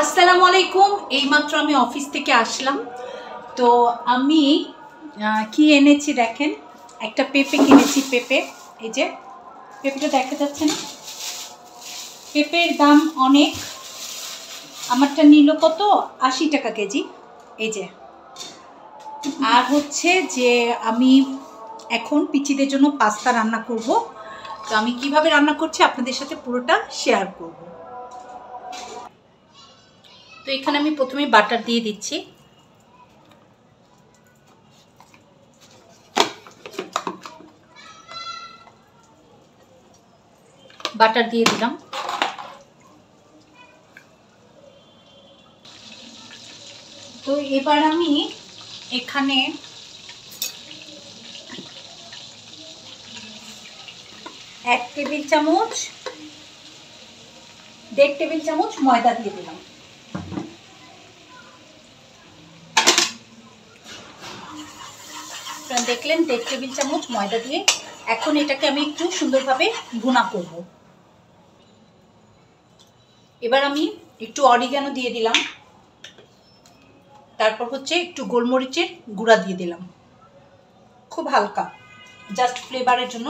আসসালামু আলাইকুম। এইমাত্র আমি অফিস থেকে আসলাম। তো আমি কি এনেছি দেখেন, একটা পেঁপে কিনেছি। পেঁপে, এই যে পেঁপেটা দেখা যাচ্ছে না? পেঁপের দাম অনেক। আমারটা নিল কত, 80 টাকা কেজি। এই যে, আর হচ্ছে যে আমি এখন পিচিদের জন্য পাস্তা রান্না করব। তো আমি কিভাবে রান্না করছি আপনাদের সাথে পুরোটা শেয়ার করব। তো এখানে আমি প্রথমে বাটার দিয়ে দিচ্ছি। বাটার দিয়ে দিলাম। তো এবার আমি এখানে 1 টেবিল চামচ, 1.5 টেবিল চামচ ময়দা দিয়ে দিলাম। দেখলেন, 1.5 টেবিল চামচ ময়দা দিয়ে এখন এটাকে আমি একটু সুন্দরভাবে ভুনা করব। এবার আমি একটু অরিগানো দিয়ে দিলাম, তারপর হচ্ছে একটু গোলমরিচের গুঁড়া দিয়ে দিলাম, খুব হালকা, জাস্ট ফ্লেভারের জন্য,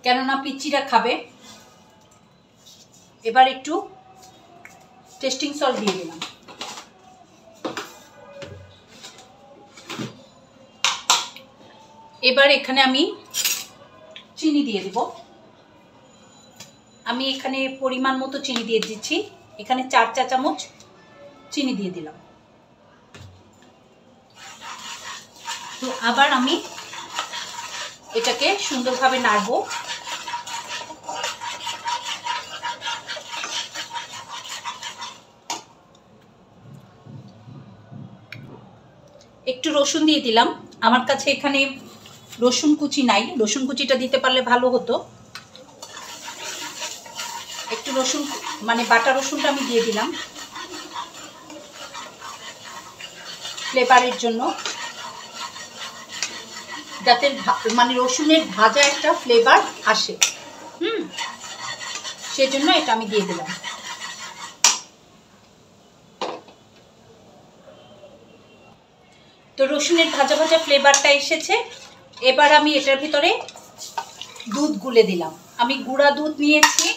কেননা পিচ্চিরা খাবে। এবার একটু টেস্টিং সল্ট দিয়ে দিলাম। এবার এখানে আমি চিনি দিয়ে দেব। আমি এখানে পরিমাণ মতো চিনি দিয়ে দিচ্ছি। এখানে 4 চা চামচ চিনি দিয়ে দিলাম। তো আবার আমি এটাকে সুন্দরভাবে নাড়বো। একটু রসুন দিয়ে দিলাম। আমার কাছে এখানে রসুন কুচি নাই, রসুন কুচিটা দিতে পারলে ভালো হতো। একটু রসুন, মানে বাটা রসুনটা আমি দিয়ে দিলাম ফ্লেভারের জন্য, যাতে মানে রসুনের ভাজা একটা ফ্লেভার আসে। সেজন্য এটা আমি দিয়ে দিলাম। তো রসুনের ভাজা ভাজা ফ্লেভারটা এসেছে। এবার আমি এটার ভিতরে দুধ গুলে দিলাম। আমি গুঁড়া দুধ নিয়েছি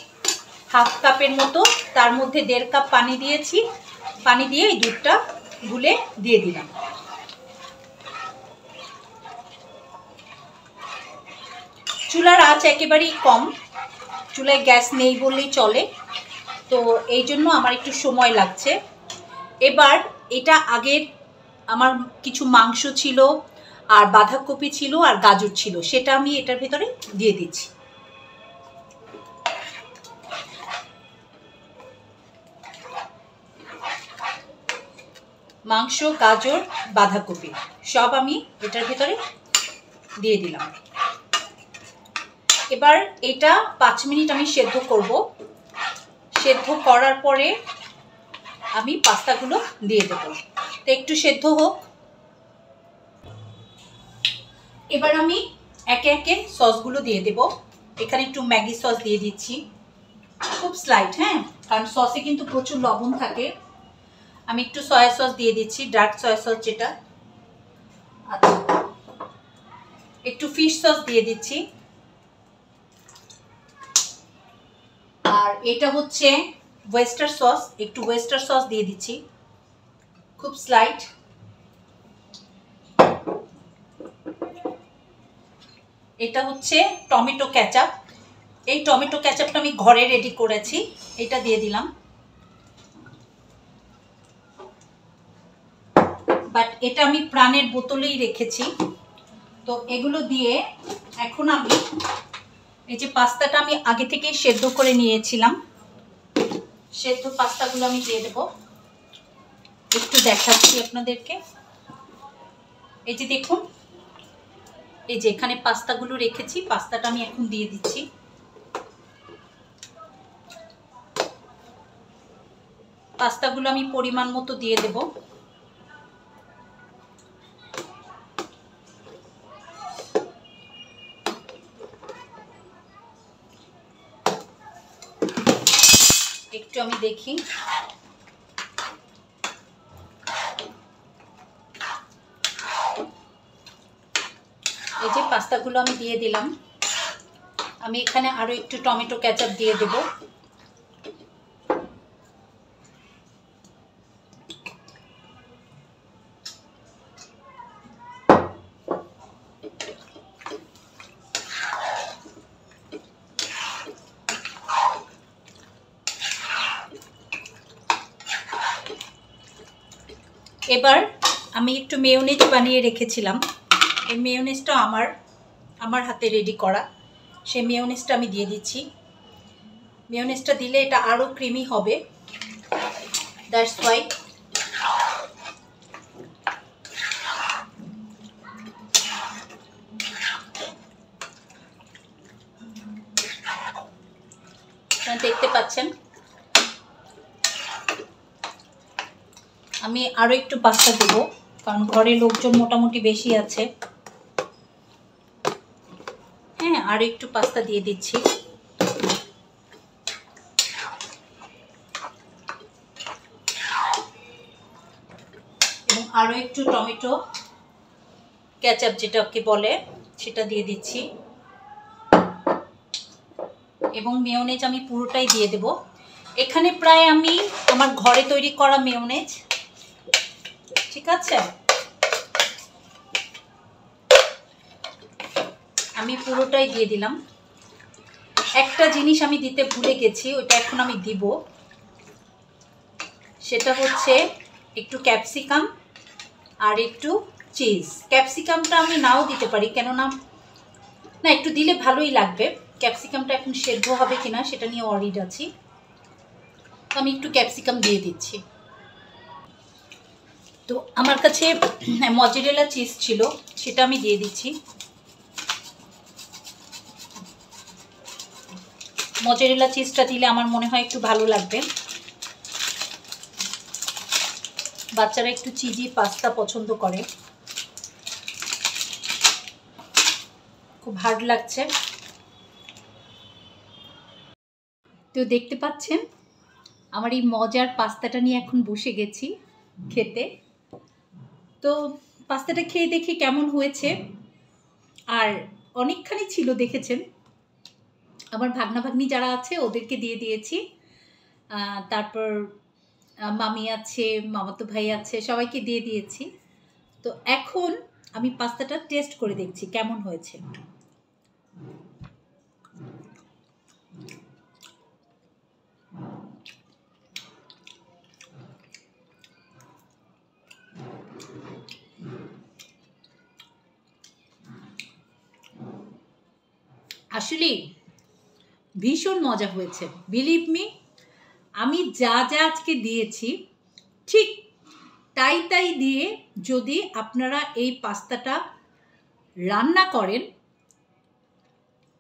1/2 কাপের মতো, তার মধ্যে 1.5 কাপ পানি দিয়েছি। পানি দিয়ে এই দুধটা গুলে দিয়ে দিলাম। চুলার আঁচ একেবারেই কম, চুলায় গ্যাস নেই বললেই চলে। তো এই জন্য আমার একটু সময় লাগছে। এবার এটা আগের আমার কিছু মাংস ছিল, আর বাঁধাকপি ছিল, আর গাজর ছিল, সেটা আমি এটার ভেতরে দিয়ে দিচ্ছি। মাংস, গাজর, বাঁধাকপি সব আমি এটার ভেতরে দিয়ে দিলাম। এবার এটা 5 মিনিট আমি সেদ্ধ করব। সেদ্ধ করার পরে আমি পাস্তাগুলো দিয়ে দেব। তো একটু সেদ্ধ হোক। এবার আমি একে একে সসগুলো দিয়ে দেব। এখানে একটু ম্যাগি সস দিয়ে দিচ্ছি, খুব স্লাইট, হ্যাঁ, কারণ সসে কিন্তু প্রচুর লবণ থাকে। আমি একটু সয়া সস দিয়ে দিচ্ছি, ডার্ক সয়া সস যেটা। আচ্ছা, একটু ফিশ সস দিয়ে দিচ্ছি। আর এটা হচ্ছে ওয়েস্টার সস, একটু ওয়েস্টার সস দিয়ে দিচ্ছি, খুব স্লাইট। এটা হচ্ছে টমেটো কেচাপ। এই টমেটো কেচাপটা আমি ঘরে রেডি করেছি, এটা দিয়ে দিলাম। বাট এটা আমি প্রাণের বোতলেই রেখেছি। তো এগুলো দিয়ে এখন আমি এই যে পাস্তাটা আমি আগে থেকে সেদ্ধ করে নিয়েছিলাম, সেদ্ধ পাস্তাগুলো আমি দিয়ে দেব। একটু দেখাচ্ছি আপনাদেরকে। এই যে দেখুন, এই যে এখানে পাস্তাগুলো রেখেছি, পাস্তাটা আমি এখন দিয়ে দিচ্ছি। পাস্তাগুলো আমি পরিমাণ মতো দিয়ে দেব। একটু আমি দেখি। এই যে পাস্তাগুলো আমি দিয়ে দিলাম। আমি এখানে আরো একটু টমেটো কেচাপ দিয়ে দেব। এবার আমি একটু মেয়োনেজ বানিয়ে রেখেছিলাম, এই মেয়োনেজটা আমার হাতে রেডি করা, সেই মেয়োনেজটা আমি দিয়ে দিচ্ছি। মেয়োনেজটা দিলে এটা আরও ক্রিমি হবে, দ্যাটস ওয়াই। দেখতে পাচ্ছেন আমি আরও একটু পাস্তা দেবো, কারণ ঘরে লোকজন মোটামুটি বেশি আছে। হ্যাঁ, আরও একটু পাস্তা দিয়ে দিচ্ছি। এবং আরও একটু টমেটো কেচাপ যেটাকে বলে সেটা দিয়ে দিচ্ছি। এবং মেয়োনেজ আমি পুরোটাই দিয়ে দেব। এখানে প্রায় আমি আমার ঘরে তৈরি করা মেয়োনেজ, ঠিক আছে, আমি পুরোটাই দিয়ে দিলাম। একটা জিনিস আমি দিতে ভুলে গেছি, ওটা এখন আমি দিব, সেটা হচ্ছে একটু ক্যাপসিকাম আর একটু চিজ। ক্যাপসিকামটা আমি নাও দিতে পারি, কেননা না একটু দিলে ভালোই লাগবে। ক্যাপসিকামটা এখন সেদ্ধ হবে কিনা সেটা নিয়ে অরিড আছি, আমি একটু ক্যাপসিকাম দিয়ে দিচ্ছি। তো আমার কাছে মজারেলা চিজ ছিল, সেটা আমি দিয়ে দিচ্ছি। মজারেলা চিজটা দিলে আমার মনে হয় একটু ভালো লাগবে। বাচ্চারা একটু চিজি পাস্তা পছন্দ করে। খুব হার্ড লাগছে। তো দেখতে পাচ্ছেন আমার এই মজার পাস্তাটা নিয়ে এখন বসে গেছি খেতে। তো পাস্তাটা খেয়ে দেখি কেমন হয়েছে, আর অনেকখানি ছিল দেখেছেন। আমার ভাগনা ভাগ্নি যারা আছে ওদেরকে দিয়ে দিয়েছি, তারপর মামি আছে, মামাতো ভাই আছে, সবাইকে দিয়ে দিয়েছি। তো এখন আমি পাস্তাটা টেস্ট করে দেখছি কেমন হয়েছে। আসলে ভীষণ মজা হয়েছে, বিলিভ মি। আমি যা যা আজকে দিয়েছি ঠিক তাই তাই দিয়ে যদি আপনারা এই পাস্তাটা রান্না করেন,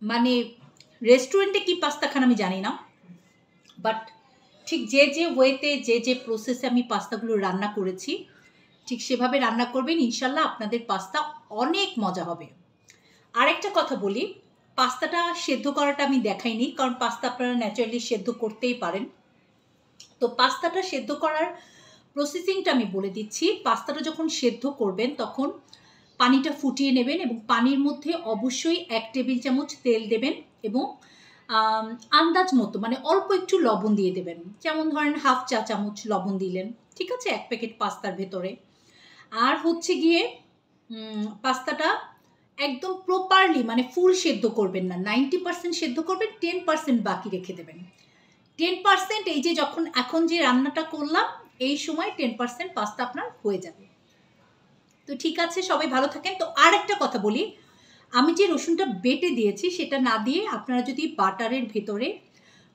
মানে রেস্টুরেন্টে কি পাস্তা খান আমি জানি না, বাট ঠিক যে যে ওয়েতে যে যে প্রসেসে আমি পাস্তাগুলো রান্না করেছি ঠিক সেভাবে রান্না করবেন, ইনশাল্লাহ আপনাদের পাস্তা অনেক মজা হবে। আর একটা কথা বলি, পাস্তাটা সেদ্ধ করাটা আমি দেখাইনি, কারণ পাস্তা আপনারা ন্যাচারালি সেদ্ধ করতেই পারেন। তো পাস্তাটা সেদ্ধ করার প্রসেসিংটা আমি বলে দিচ্ছি। পাস্তাটা যখন সেদ্ধ করবেন তখন পানিটা ফুটিয়ে নেবেন এবং পানির মধ্যে অবশ্যই 1 টেবিল চামচ তেল দেবেন এবং আন্দাজ মতো মানে অল্প একটু লবণ দিয়ে দেবেন, যেমন ধরেন 1/2 চা চামচ লবণ দিলেন, ঠিক আছে, 1 প্যাকেট পাস্তার ভেতরে। আর হচ্ছে গিয়ে পাস্তাটা একদম প্রপারলি মানে ফুল সেদ্ধ করবেন না, 90% সেদ্ধ করবেন, 10% বাকি রেখে দেবেন। 10% এই যে যখন এখন যে রান্নাটা করলাম এই সময় 10% পাস্তা আপনার হয়ে যাবে। তো ঠিক আছে, সবাই ভালো থাকেন। তো আর একটা কথা বলি, আমি যে রসুনটা বেটে দিয়েছি সেটা না দিয়ে আপনারা যদি বাটারের ভেতরে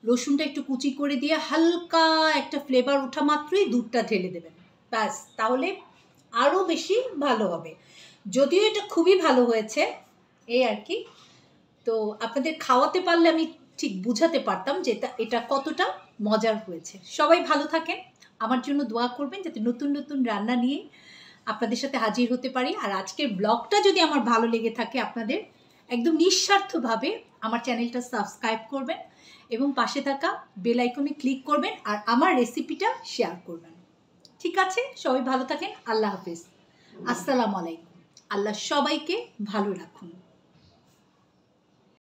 রসুনটা একটু কুচি করে দিয়ে হালকা একটা ফ্লেভার ওঠা মাত্রই দুধটা ঢেলে দেবেন, ব্যাস, তাহলে আরও বেশি ভালো হবে। যদিও এটা খুবই ভালো হয়েছে এই আর কি। তো আপনাদের খাওয়াতে পারলে আমি ঠিক বুঝাতে পারতাম যে এটা কতটা মজার হয়েছে। সবাই ভালো থাকেন, আমার জন্য দোয়া করবেন যাতে নতুন নতুন রান্না নিয়ে আপনাদের সাথে হাজির হতে পারি। আর আজকের ব্লগটা যদি আমার ভালো লেগে থাকে আপনাদের, একদম নিঃস্বার্থভাবে আমার চ্যানেলটা সাবস্ক্রাইব করবেন এবং পাশে থাকা বেল আইকনে ক্লিক করবেন আর আমার রেসিপিটা শেয়ার করবেন। ঠিক আছে, সবাই ভালো থাকেন। আল্লাহ হাফেজ। আসসালামু আলাইকুম। আল্লাহ সবাইকে ভালো রাখুন।